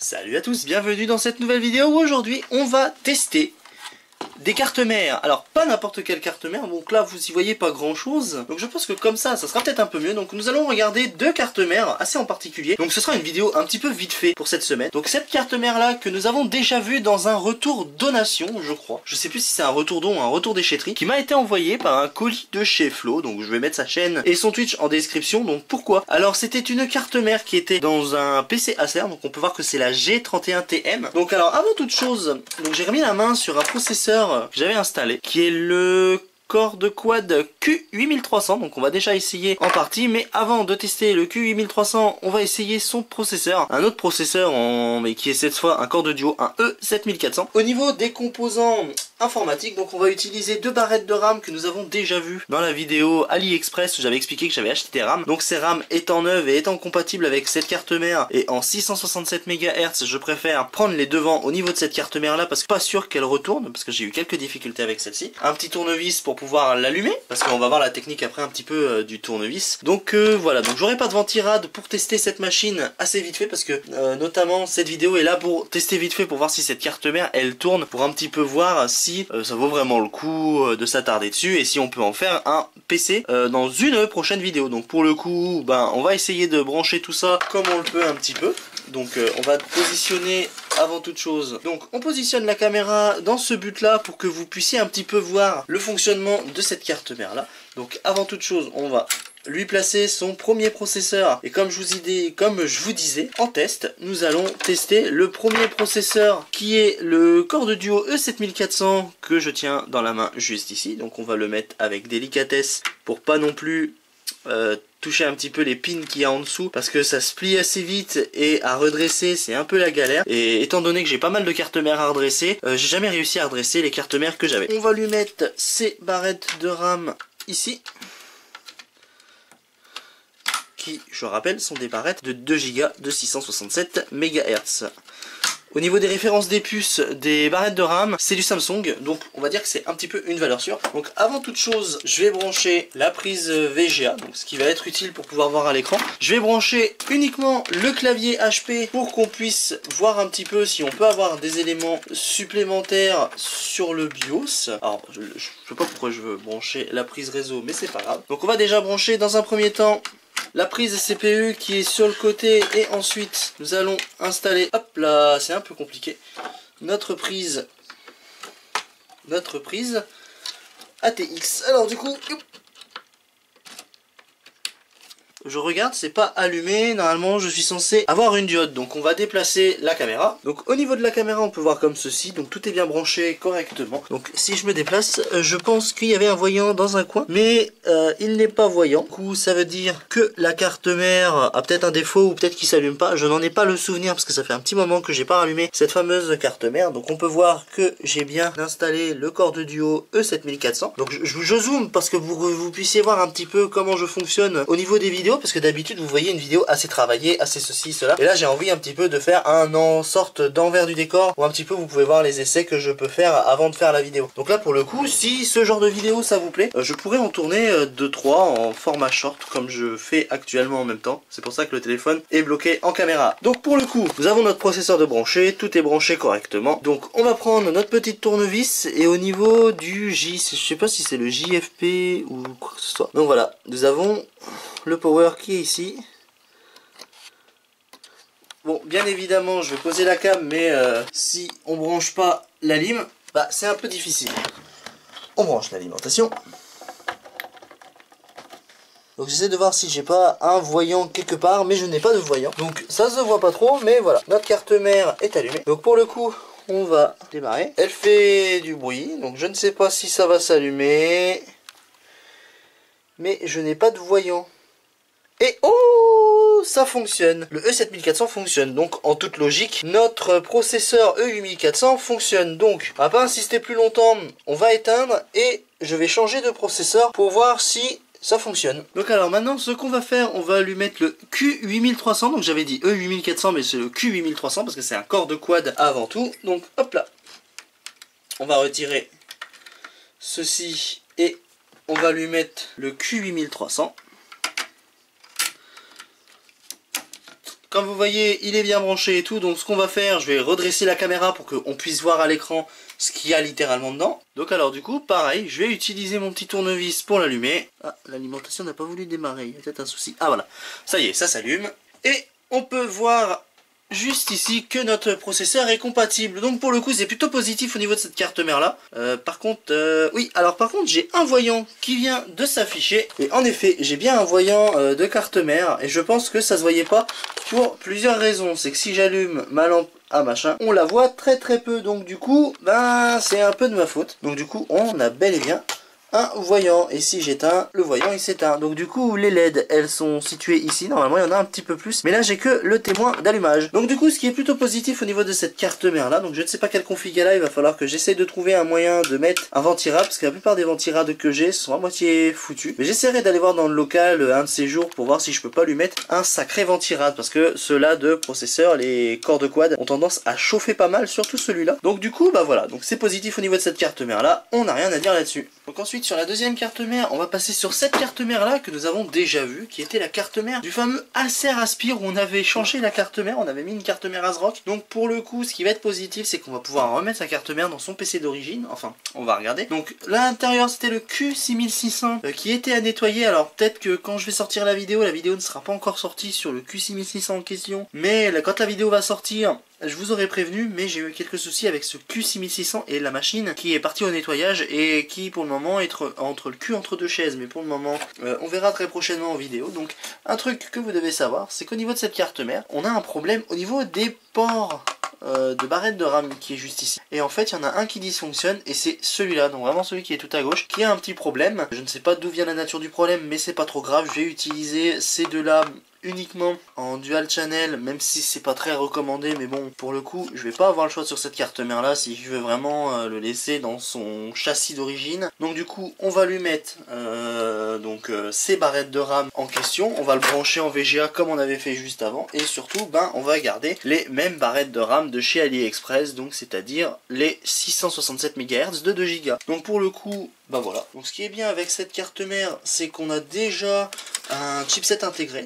Salut à tous, bienvenue dans cette nouvelle vidéo où aujourd'hui on va tester des cartes mères. Alors pas n'importe quelle carte mère, donc là vous y voyez pas grand chose. Donc je pense que comme ça sera peut-être un peu mieux. Donc nous allons regarder deux cartes mères assez en particulier. Donc ce sera une vidéo un petit peu vite fait pour cette semaine. Donc cette carte mère là que nous avons déjà vue dans un retour donation je crois. Je sais plus si c'est un retour don ou un retour déchetterie. Qui m'a été envoyé par un colis de chez Flo. Donc je vais mettre sa chaîne et son Twitch en description. Donc pourquoi? Alors c'était une carte mère qui était dans un PC Acer. Donc on peut voir que c'est la G31TM. Donc alors avant toute chose, donc j'ai remis la main sur un processeur que j'avais installé, qui est le Core de Quad Q8300, donc on va déjà essayer en partie, mais avant de tester le Q8300, on va essayer son processeur, un autre processeur, mais qui est cette fois un Core de Duo, un E7400. Au niveau des composants informatiques, donc on va utiliser deux barrettes de RAM que nous avons déjà vues dans la vidéo AliExpress où j'avais expliqué que j'avais acheté des RAM. Donc ces RAM étant neuves et étant compatibles avec cette carte mère et en 667 MHz, je préfère prendre les devants au niveau de cette carte mère là parce que pas sûr qu'elle retourne, parce que j'ai eu quelques difficultés avec celle-ci. Un petit tournevis pour pouvoir l'allumer, parce qu'on va voir la technique après un petit peu du tournevis. Donc voilà, donc j'aurai pas de ventirad pour tester cette machine assez vite fait, parce que notamment cette vidéo est là pour tester vite fait, pour voir si cette carte mère elle tourne, pour un petit peu voir si ça vaut vraiment le coup de s'attarder dessus, et si on peut en faire un PC dans une prochaine vidéo. Donc pour le coup, ben on va essayer de brancher tout ça comme on le peut un petit peu. Donc on va positionner avant toute chose. Donc on positionne la caméra dans ce but là pour que vous puissiez un petit peu voir le fonctionnement de cette carte mère là. Donc avant toute chose, on va lui placer son premier processeur, et comme je vous disais en test, nous allons tester le premier processeur qui est le Core de Duo E7400 que je tiens dans la main juste ici. Donc on va le mettre avec délicatesse pour pas non plus toucher un petit peu les pins qu'il y a en dessous, parce que ça se plie assez vite et à redresser c'est un peu la galère, et étant donné que j'ai pas mal de cartes mères à redresser, j'ai jamais réussi à redresser les cartes mères que j'avais. On va lui mettre ces barrettes de RAM ici, qui, je rappelle, sont des barrettes de 2 Go de 667 MHz. Au niveau des références des puces des barrettes de RAM, c'est du Samsung, donc on va dire que c'est un petit peu une valeur sûre. Donc avant toute chose, je vais brancher la prise VGA, donc ce qui va être utile pour pouvoir voir à l'écran. Je vais brancher uniquement le clavier HP pour qu'on puisse voir un petit peu si on peut avoir des éléments supplémentaires sur le BIOS. Alors je sais pas pourquoi je veux brancher la prise réseau, mais c'est pas grave. Donc on va déjà brancher dans un premier temps la prise CPU qui est sur le côté, et ensuite nous allons installer, hop là, c'est un peu compliqué, notre prise ATX. Alors du coup, je regarde, c'est pas allumé, normalement je suis censé avoir une diode, donc on va déplacer la caméra. Donc au niveau de la caméra on peut voir comme ceci, donc tout est bien branché correctement. Donc si je me déplace, je pense qu'il y avait un voyant dans un coin, mais il n'est pas voyant. Du coup ça veut dire que la carte mère a peut-être un défaut, ou peut-être qu'il s'allume pas, je n'en ai pas le souvenir parce que ça fait un petit moment que j'ai pas rallumé cette fameuse carte mère. Donc on peut voir que j'ai bien installé le Core de Duo E7400. Donc je zoome parce que vous puissiez voir un petit peu comment je fonctionne au niveau des vidéos, parce que d'habitude vous voyez une vidéo assez travaillée, assez ceci, cela, et là j'ai envie un petit peu de faire en sorte d'envers du décor, où un petit peu vous pouvez voir les essais que je peux faire avant de faire la vidéo. Donc là pour le coup, si ce genre de vidéo ça vous plaît, je pourrais en tourner 2-3 en format short comme je fais actuellement en même temps. C'est pour ça que le téléphone est bloqué en caméra. Donc pour le coup, nous avons notre processeur de branché, tout est branché correctement. Donc on va prendre notre petite tournevis, et au niveau du je sais pas si c'est le JFP ou quoi que ce soit. Donc voilà, nous avons le power qui est ici. Bon, bien évidemment je vais poser la cam, mais si on branche pas la lime, bah c'est un peu difficile. On branche l'alimentation. Donc j'essaie de voir si j'ai pas un voyant quelque part, mais je n'ai pas de voyant, donc ça se voit pas trop. Mais voilà, notre carte mère est allumée. Donc pour le coup on va démarrer. Elle fait du bruit, donc je ne sais pas si ça va s'allumer, mais je n'ai pas de voyant. Et oh, ça fonctionne. Le E7400 fonctionne. Donc en toute logique, notre processeur E8400 fonctionne. Donc on va pas insister plus longtemps, on va éteindre et je vais changer de processeur pour voir si ça fonctionne. Donc alors maintenant ce qu'on va faire, on va lui mettre le Q8300. Donc j'avais dit E8400, mais c'est le Q8300 parce que c'est un Core de Quad avant tout. Donc hop là, on va retirer ceci et on va lui mettre le Q8300. comme vous voyez, il est bien branché et tout. Donc ce qu'on va faire, je vais redresser la caméra pour qu'on puisse voir à l'écran ce qu'il y a littéralement dedans. Donc alors du coup, pareil, je vais utiliser mon petit tournevis pour l'allumer. Ah, l'alimentation n'a pas voulu démarrer, il y a peut-être un souci. Ah voilà, ça y est, ça s'allume. Et on peut voir juste ici que notre processeur est compatible. Donc pour le coup, c'est plutôt positif au niveau de cette carte mère là. Par contre, oui, alors par contre, j'ai un voyant qui vient de s'afficher. Et en effet, j'ai bien un voyant de carte mère. Et je pense que ça se voyait pas pour plusieurs raisons. C'est que si j'allume ma lampe à machin, on la voit très peu. Donc du coup, ben c'est un peu de ma faute. Donc du coup, on a bel et bien un voyant, et si j'éteins, le voyant il s'éteint. Donc du coup les LED elles sont situées ici, normalement il y en a un petit peu plus, mais là j'ai que le témoin d'allumage. Donc du coup ce qui est plutôt positif au niveau de cette carte mère là, donc je ne sais pas quelle config elle a, il va falloir que j'essaye de trouver un moyen de mettre un ventirad, parce que la plupart des ventirades que j'ai sont à moitié foutus. Mais j'essaierai d'aller voir dans le local un de ces jours pour voir si je peux pas lui mettre un sacré ventirad, parce que ceux-là de processeur, les cordes quad, ont tendance à chauffer pas mal, surtout celui-là. Donc du coup bah voilà, donc c'est positif au niveau de cette carte mère là, on n'a rien à dire là-dessus. Donc ensuite sur la deuxième carte mère, on va passer sur cette carte mère là que nous avons déjà vue, qui était la carte mère du fameux Acer Aspire, où on avait changé la carte mère, on avait mis une carte mère ASRock. Donc pour le coup, ce qui va être positif, c'est qu'on va pouvoir remettre sa carte mère dans son PC d'origine, enfin on va regarder. Donc l'intérieur c'était le Q6600 qui était à nettoyer. Alors peut-être que quand je vais sortir la vidéo ne sera pas encore sortie sur le Q6600 en question, mais quand la vidéo va sortir, je vous aurais prévenu, mais j'ai eu quelques soucis avec ce Q6600 et la machine qui est partie au nettoyage et qui pour le moment est entre le cul entre deux chaises. Mais pour le moment, on verra très prochainement en vidéo. Donc un truc que vous devez savoir, c'est qu'au niveau de cette carte mère, on a un problème au niveau des ports de barrette de RAM qui est juste ici. Et en fait, il y en a un qui dysfonctionne et c'est celui-là, donc vraiment celui qui est tout à gauche, qui a un petit problème. Je ne sais pas d'où vient la nature du problème, mais c'est pas trop grave. Je vais utiliser ces deux-là uniquement en dual channel, même si c'est pas très recommandé, mais bon, pour le coup je vais pas avoir le choix sur cette carte mère là si je veux vraiment le laisser dans son châssis d'origine. Donc du coup on va lui mettre ces barrettes de RAM en question, on va le brancher en VGA comme on avait fait juste avant, et surtout on va garder les mêmes barrettes de RAM de chez AliExpress, donc c'est à dire les 667 MHz de 2 Go. Donc pour le coup voilà, donc ce qui est bien avec cette carte mère, c'est qu'on a déjà un chipset intégré.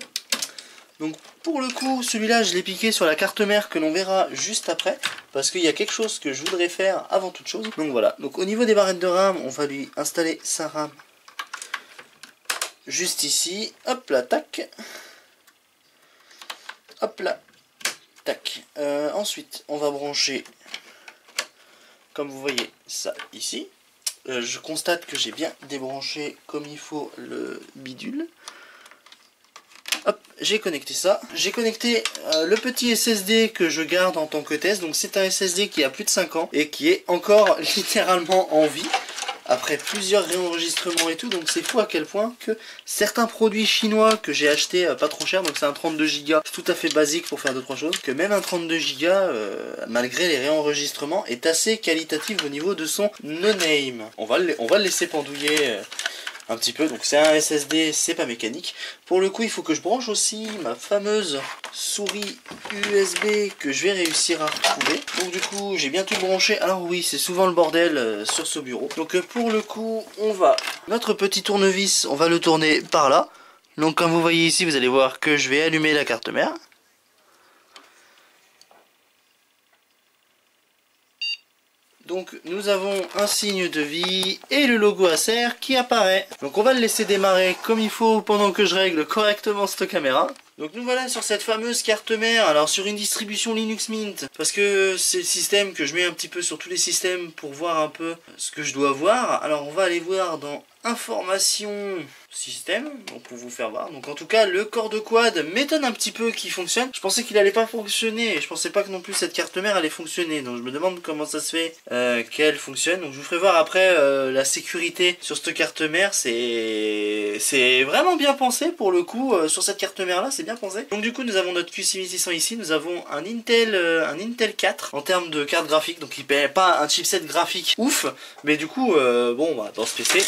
Donc pour le coup, celui-là je l'ai piqué sur la carte mère que l'on verra juste après, parce qu'il y a quelque chose que je voudrais faire avant toute chose. Donc voilà, donc au niveau des barrettes de RAM, on va lui installer sa RAM juste ici. Hop là, tac. Hop là, tac. Ensuite, on va brancher, comme vous voyez, ça ici. Je constate que j'ai bien débranché comme il faut le bidule. Hop, j'ai connecté ça. J'ai connecté le petit SSD que je garde en tant que test. Donc c'est un SSD qui a plus de 5 ans et qui est encore littéralement en vie après plusieurs réenregistrements et tout. Donc c'est fou à quel point que certains produits chinois que j'ai acheté pas trop cher, donc c'est un 32 Go, tout à fait basique pour faire 2-3 choses, que même un 32 Go, malgré les réenregistrements, est assez qualitatif au niveau de son no-name. On va le laisser pendouiller un petit peu. Donc c'est un SSD, c'est pas mécanique. Pour le coup il faut que je branche aussi ma fameuse souris USB que je vais réussir à retrouver. Donc du coup j'ai bien tout branché. Alors oui, c'est souvent le bordel sur ce bureau. Donc pour le coup notre petit tournevis, on va le tourner par là. Donc comme vous voyez ici, vous allez voir que je vais allumer la carte mère. Donc nous avons un signe de vie et le logo Acer qui apparaît. Donc on va le laisser démarrer comme il faut pendant que je règle correctement cette caméra. Donc nous voilà sur cette fameuse carte mère, alors sur une distribution Linux Mint, parce que c'est le système que je mets un petit peu sur tous les systèmes pour voir un peu ce que je dois voir. Alors on va aller voir dans information système, donc pour vous faire voir. Donc en tout cas le corps quad m'étonne un petit peu qu'il fonctionne. Je pensais qu'il allait pas fonctionner et je pensais pas que non plus cette carte mère allait fonctionner. Donc je me demande comment ça se fait qu'elle fonctionne. Donc je vous ferai voir après la sécurité sur cette carte mère. C'est vraiment bien pensé pour le coup sur cette carte mère là, c'est bien pensé. Donc du coup nous avons notre Q6600 ici. Nous avons un Intel 4 en termes de carte graphique. Donc il paie pas un chipset graphique ouf, mais du coup dans ce PC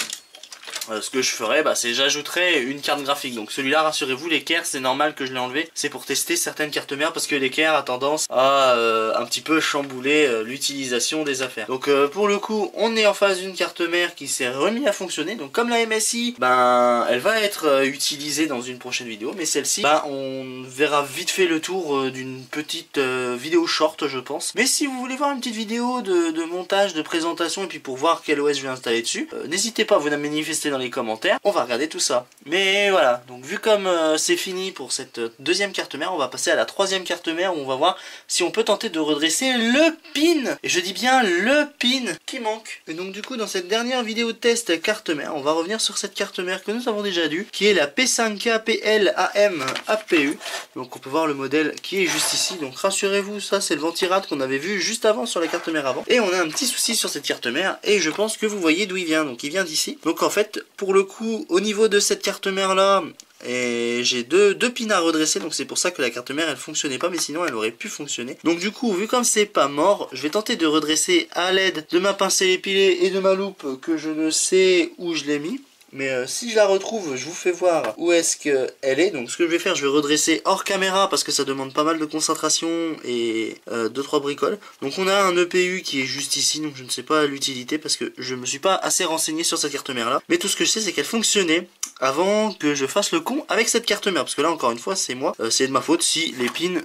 ce que je ferais, bah, c'est j'ajouterais une carte graphique. Donc celui-là, rassurez-vous, l'équerre, c'est normal que je l'ai enlevé. C'est pour tester certaines cartes mères parce que l'équerre a tendance à un petit peu chambouler l'utilisation des affaires. Donc pour le coup, on est en face d'une carte mère qui s'est remis à fonctionner. Donc comme la MSI, ben elle va être utilisée dans une prochaine vidéo, mais celle-ci, ben on verra vite fait le tour d'une petite vidéo short, je pense. Mais si vous voulez voir une petite vidéo de montage, de présentation et puis pour voir quel OS je vais installer dessus, n'hésitez pas à vous manifester dans les commentaires, on va regarder tout ça. Mais voilà, donc vu comme c'est fini pour cette deuxième carte mère, on va passer à la troisième carte mère où on va voir si on peut tenter de redresser le pin, et je dis bien le pin qui manque. Et donc du coup dans cette dernière vidéo test carte mère, on va revenir sur cette carte mère que nous avons déjà vue, qui est la P5K PLAM APU. Donc on peut voir le modèle qui est juste ici, donc rassurez-vous, ça c'est le ventirad qu'on avait vu juste avant sur la carte mère avant. Et on a un petit souci sur cette carte mère, et je pense que vous voyez d'où il vient, donc il vient d'ici. Donc en fait, pour le coup, au niveau de cette carte mère là, et j'ai deux pins à redresser, donc c'est pour ça que la carte mère elle fonctionnait pas, mais sinon elle aurait pu fonctionner. Donc du coup, vu comme c'est pas mort, je vais tenter de redresser à l'aide de ma pincelle épilée et de ma loupe que je ne sais où je l'ai mis. Mais si je la retrouve, je vous fais voir où est-ce qu'elle est. Donc ce que je vais faire, je vais redresser hors caméra parce que ça demande pas mal de concentration et 2-3 bricoles. Donc on a un EPU qui est juste ici, donc je ne sais pas l'utilité parce que je me suis pas assez renseigné sur cette carte mère là. Mais tout ce que je sais, c'est qu'elle fonctionnait avant que je fasse le con avec cette carte mère. Parce que là, encore une fois, c'est moi, c'est de ma faute si les pins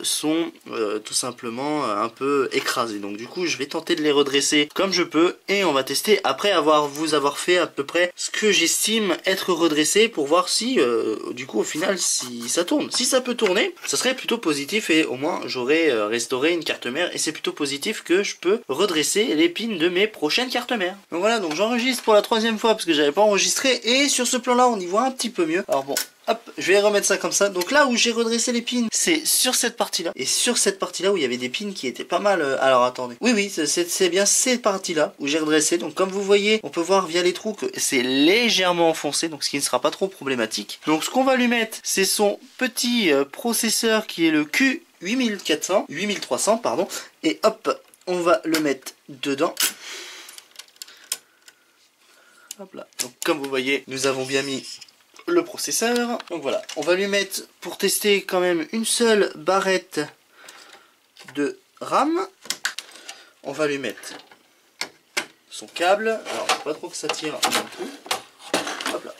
sont tout simplement un peu écrasés. Donc du coup, je vais tenter de les redresser comme je peux et on va tester après vous avoir fait à peu près ce que j'estime être redressé pour voir si du coup au final si ça tourne. Si ça peut tourner, ça serait plutôt positif et au moins j'aurais restauré une carte mère et c'est plutôt positif que je peux redresser les pins de mes prochaines cartes mères. Donc voilà, donc j'enregistre pour la troisième fois parce que j'avais pas enregistré et sur ce plan là on y voit un petit peu mieux. Alors bon, hop, je vais remettre ça comme ça. Donc là où j'ai redressé les pins, c'est sur cette partie-là. Et sur cette partie-là où il y avait des pins qui étaient pas mal... Alors attendez. Oui, c'est bien cette partie-là où j'ai redressé. Donc comme vous voyez, on peut voir via les trous que c'est légèrement enfoncé. Donc ce qui ne sera pas trop problématique. Donc ce qu'on va lui mettre, c'est son petit processeur qui est le Q8300 pardon. Et hop, on va le mettre dedans. Hop là. Donc comme vous voyez, nous avons bien mis le processeur. Donc voilà, on va lui mettre pour tester quand même une seule barrette de RAM. On va lui mettre son câble. Alors pas trop que ça tire d'un coup. Hop là.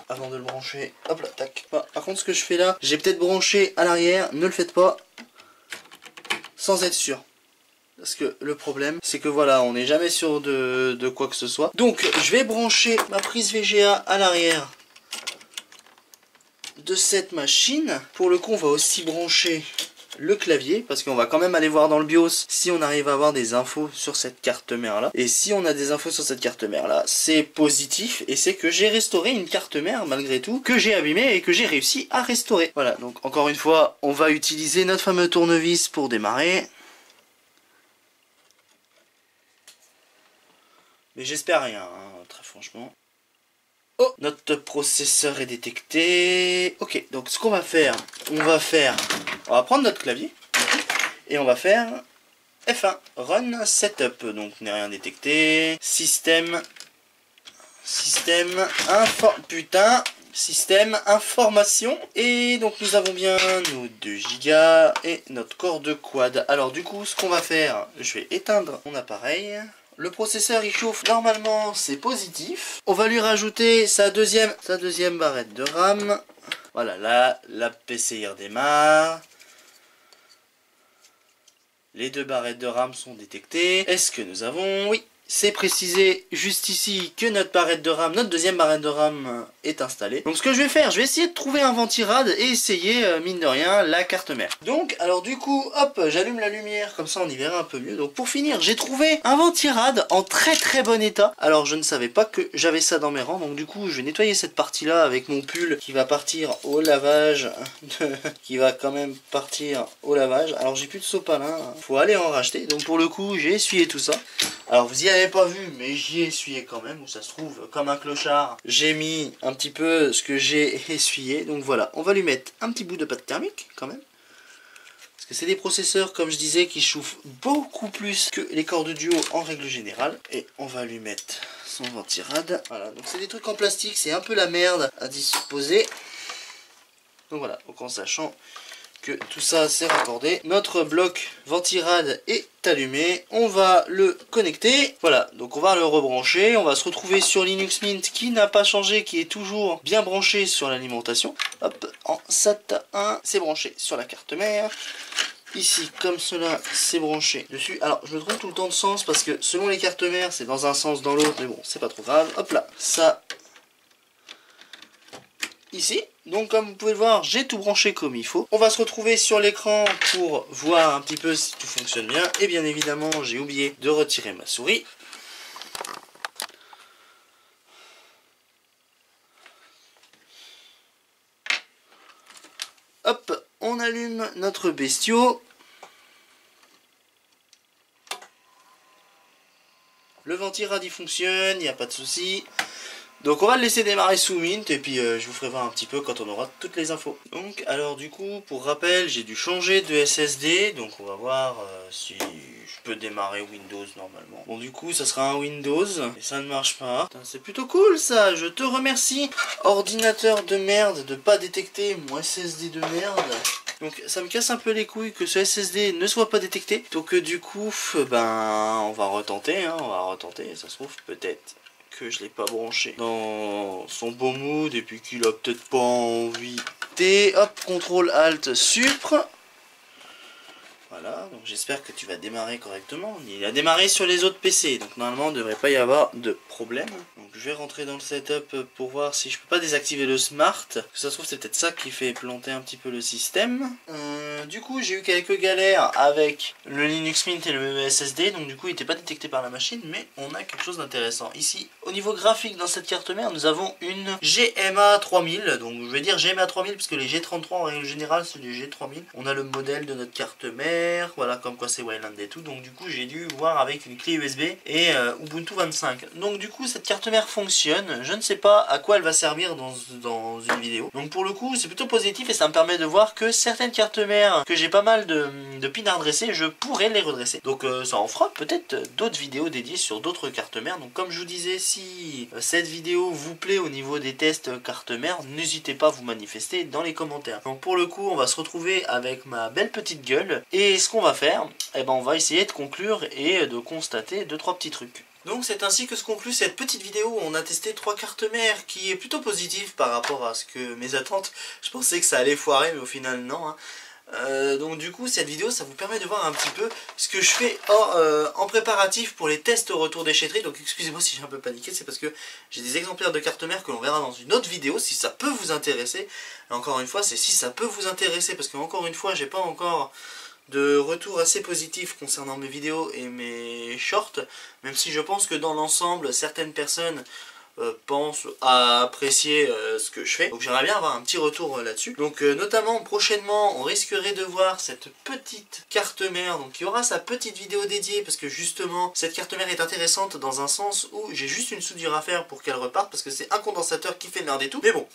Avant de le brancher, hop là, tac. Par contre ce que je fais là, j'ai peut-être branché à l'arrière, ne le faites pas sans être sûr. Parce que le problème, c'est que voilà, on n'est jamais sûr de quoi que ce soit. Donc, je vais brancher ma prise VGA à l'arrière de cette machine. Pour le coup, on va aussi brancher le clavier, parce qu'on va quand même aller voir dans le BIOS si on arrive à avoir des infos sur cette carte mère là. Et si on a des infos sur cette carte mère là, c'est positif, et c'est que j'ai restauré une carte mère malgré tout, que j'ai abîmée et que j'ai réussi à restaurer. Voilà, donc encore une fois, on va utiliser notre fameux tournevis pour démarrer. Mais j'espère rien, hein, très franchement. Oh, notre processeur est détecté. Ok, donc ce qu'on va faire, on va prendre notre clavier et on va faire F1, Run Setup. Donc n'est rien détecté. Système information. Et donc nous avons bien nos 2 Go et notre corps de quad. Alors du coup, ce qu'on va faire, je vais éteindre mon appareil. Le processeur il chauffe, normalement c'est positif. On va lui rajouter sa deuxième barrette de RAM. Voilà, là, la PC redémarre. Les 2 barrettes de RAM sont détectées. Est-ce que nous avons... Oui, c'est précisé juste ici que notre barrette de RAM, notre deuxième barrette de RAM est installée. Donc ce que je vais faire, je vais essayer de trouver un ventirad et essayer, mine de rien, la carte mère. Donc, alors du coup, hop, j'allume la lumière, comme ça on y verra un peu mieux. Donc pour finir, j'ai trouvé un ventirad en très bon état. Alors je ne savais pas que j'avais ça dans mes rangs, donc du coup je vais nettoyer cette partie-là avec mon pull qui va partir au lavage. Qui va quand même partir au lavage. Alors j'ai plus de sopalin, hein. Faut aller en racheter. Donc pour le coup, j'ai essuyé tout ça. Alors vous y avez pas vu, mais j'y ai essuyé quand même, où ça se trouve comme un clochard. J'ai mis un petit peu ce que j'ai essuyé, donc voilà, on va lui mettre un petit bout de pâte thermique quand même. Parce que c'est des processeurs, comme je disais, qui chauffent beaucoup plus que les corps de duo en règle générale. Et on va lui mettre son ventirad. Voilà, donc c'est des trucs en plastique, c'est un peu la merde à disposer. Donc voilà, donc en sachant que tout ça c'est raccordé, notre bloc ventirad est allumé, on va le connecter, voilà, donc on va le rebrancher, on va se retrouver sur Linux Mint qui n'a pas changé, qui est toujours bien branché sur l'alimentation. Hop, en SATA 1, c'est branché sur la carte mère. Ici, comme cela, c'est branché dessus. Alors, je me trompe tout le temps de sens parce que selon les cartes mères, c'est dans un sens, dans l'autre, mais bon, c'est pas trop grave. Hop là, ça ici. Donc comme vous pouvez le voir, j'ai tout branché comme il faut. On va se retrouver sur l'écran pour voir un petit peu si tout fonctionne bien. Et bien évidemment, j'ai oublié de retirer ma souris. Hop, on allume notre bestiau. Le ventirad il fonctionne, il n'y a pas de souci. Donc on va le laisser démarrer sous Mint et puis je vous ferai voir un petit peu quand on aura toutes les infos. Donc alors du coup pour rappel j'ai dû changer de SSD, donc on va voir si je peux démarrer Windows normalement. Bon du coup ça sera un Windows et ça ne marche pas. C'est plutôt cool ça, je te remercie ordinateur de merde de pas détecter mon SSD de merde. Donc ça me casse un peu les couilles que ce SSD ne soit pas détecté. Donc du coup ben on va retenter, hein, on va retenter, ça se trouve peut-être que je l'ai pas branché dans son bon mood et puis qu'il a peut-être pas envie. Hop, CTRL ALT Supr. Voilà, donc j'espère que tu vas démarrer correctement. Il a démarré sur les autres PC, donc normalement il ne devrait pas y avoir de problème. Donc je vais rentrer dans le setup pour voir si je peux pas désactiver le smart. Ça se trouve c'est peut-être ça qui fait planter un petit peu le système. Du coup j'ai eu quelques galères avec le Linux Mint et le SSD, donc du coup il n'était pas détecté par la machine, mais on a quelque chose d'intéressant. Ici, au niveau graphique dans cette carte mère, nous avons une GMA 3000, donc je vais dire GMA 3000 parce que les G33 en règle générale c'est les G3000. On a le modèle de notre carte mère. Voilà, comme quoi c'est Wayland et tout. Donc du coup j'ai dû voir avec une clé USB et Ubuntu 25. Donc du coup cette carte mère fonctionne. Je ne sais pas à quoi elle va servir dans une vidéo. Donc pour le coup c'est plutôt positif et ça me permet de voir que certaines cartes mères que j'ai pas mal de pins à redresser, je pourrais les redresser. Donc ça en fera peut-être d'autres vidéos dédiées sur d'autres cartes mères. Donc comme je vous disais, si cette vidéo vous plaît au niveau des tests cartes mères, n'hésitez pas à vous manifester dans les commentaires. Donc pour le coup on va se retrouver avec ma belle petite gueule. Et ce qu'on va faire, eh ben on va essayer de conclure et de constater 2-3 petits trucs. Donc c'est ainsi que se conclut cette petite vidéo où on a testé 3 cartes mères qui est plutôt positive par rapport à ce que mes attentes. Je pensais que ça allait foirer mais au final non. Hein. Donc du coup cette vidéo ça vous permet de voir un petit peu ce que je fais en préparatif pour les tests au retour déchetterie. Donc excusez-moi si j'ai un peu paniqué, c'est parce que j'ai des exemplaires de cartes mères que l'on verra dans une autre vidéo si ça peut vous intéresser. Et encore une fois c'est si ça peut vous intéresser parce que encore une fois j'ai pas encore de retour assez positif concernant mes vidéos et mes shorts, même si je pense que dans l'ensemble certaines personnes pense à apprécier ce que je fais. Donc j'aimerais bien avoir un petit retour là-dessus. Donc notamment prochainement on risquerait de voir cette petite carte mère. Donc il y aura sa petite vidéo dédiée parce que justement cette carte mère est intéressante dans un sens où j'ai juste une soudure à faire pour qu'elle reparte parce que c'est un condensateur qui fait merde et tout. Mais bon,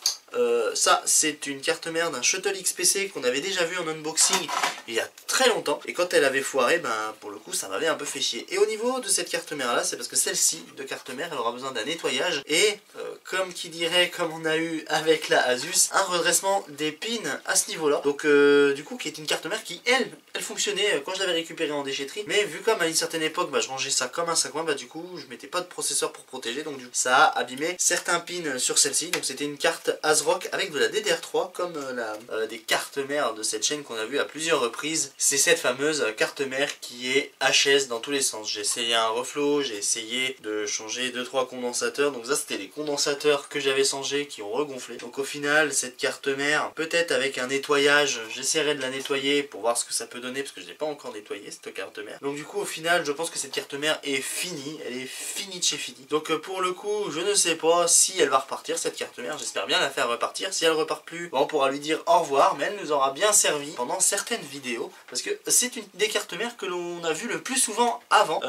ça c'est une carte mère d'un Shuttle XPC qu'on avait déjà vu en unboxing il y a très longtemps. Et quand elle avait foiré, ben pour le coup ça m'avait un peu fait chier. Et au niveau de cette carte mère là, c'est parce que celle-ci de carte mère elle aura besoin d'un nettoyage. Et comme qui dirait, comme on a eu avec la Asus, un redressement des pins à ce niveau là. Donc du coup qui est une carte mère qui elle fonctionnait quand je l'avais récupérée en déchetterie. Mais vu comme à une certaine époque bah, je rangeais ça comme un sac-coin, bah du coup je mettais pas de processeur pour protéger. Donc du coup, ça a abîmé certains pins sur celle-ci. Donc c'était une carte ASRock avec de la DDR3 comme des cartes mères de cette chaîne qu'on a vu à plusieurs reprises. C'est cette fameuse carte mère qui est HS dans tous les sens. J'ai essayé un reflow, j'ai essayé de changer 2-3 condensateurs. Donc ça c'était les condensateurs que j'avais changés qui ont regonflé. Donc au final cette carte mère, peut-être avec un nettoyage, j'essaierai de la nettoyer pour voir ce que ça peut donner parce que je n'ai pas encore nettoyé cette carte mère. Donc du coup au final je pense que cette carte mère est finie, elle est finie de chez fini. Donc pour le coup je ne sais pas si elle va repartir cette carte mère, j'espère bien la faire repartir. Si elle repart plus, bon, on pourra lui dire au revoir, mais elle nous aura bien servi pendant certaines vidéos parce que c'est une des cartes mères que l'on a vu le plus souvent avant.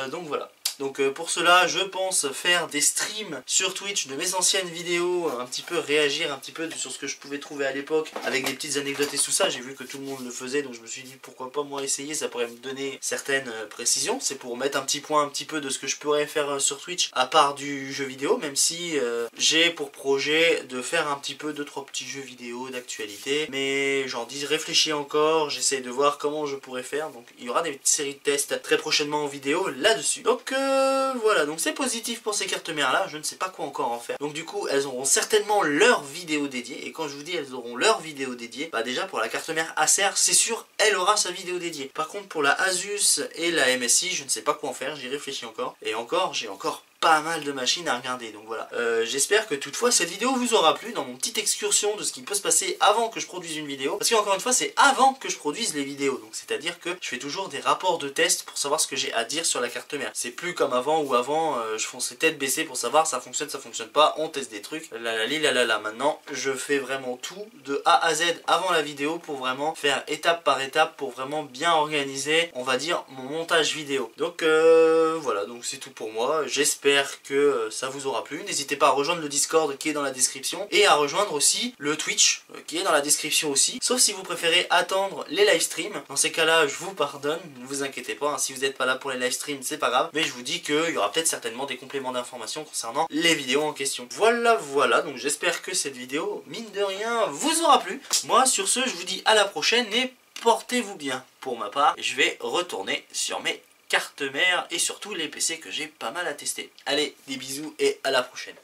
Donc voilà. Donc pour cela je pense faire des streams sur Twitch de mes anciennes vidéos, un petit peu réagir un petit peu sur ce que je pouvais trouver à l'époque avec des petites anecdotes et tout ça. J'ai vu que tout le monde le faisait, donc je me suis dit pourquoi pas moi essayer, ça pourrait me donner certaines précisions. C'est pour mettre un petit point un petit peu de ce que je pourrais faire sur Twitch à part du jeu vidéo, même si j'ai pour projet de faire un petit peu 2-3 petits jeux vidéo d'actualité, mais j'en dis réfléchis encore, j'essaie de voir comment je pourrais faire. Donc il y aura des petites séries de tests très prochainement en vidéo là-dessus. Donc voilà, donc c'est positif pour ces cartes mères là, je ne sais pas quoi encore en faire. Donc du coup elles auront certainement leur vidéo dédiée, et quand je vous dis elles auront leur vidéo dédiée, bah déjà pour la carte mère Acer c'est sûr elle aura sa vidéo dédiée. Par contre pour la Asus et la MSI je ne sais pas quoi en faire, j'y réfléchis encore, et encore j'ai encore pas mal de machines à regarder, donc voilà. J'espère que toutefois cette vidéo vous aura plu dans mon petite excursion de ce qui peut se passer avant que je produise une vidéo, parce qu'encore une fois c'est avant que je produise les vidéos, donc c'est à dire que je fais toujours des rapports de test pour savoir ce que j'ai à dire sur la carte mère. C'est plus comme avant où avant je fonçais tête baissée pour savoir ça fonctionne pas, on teste des trucs, la. Maintenant je fais vraiment tout de A à Z avant la vidéo pour vraiment faire étape par étape pour vraiment bien organiser, on va dire, mon montage vidéo. Donc voilà, donc c'est tout pour moi. J'espère que ça vous aura plu. N'hésitez pas à rejoindre le Discord qui est dans la description et à rejoindre aussi le Twitch qui est dans la description aussi, sauf si vous préférez attendre les live streams. Dans ces cas là je vous pardonne, ne vous inquiétez pas, hein. Si vous n'êtes pas là pour les live streams c'est pas grave, mais je vous dis qu'il y aura peut-être certainement des compléments d'informations concernant les vidéos en question. Voilà, donc j'espère que cette vidéo, mine de rien, vous aura plu. Moi sur ce je vous dis à la prochaine et portez-vous bien. Pour ma part je vais retourner sur mes carte mère et surtout les PC que j'ai pas mal à tester. Allez, des bisous et à la prochaine.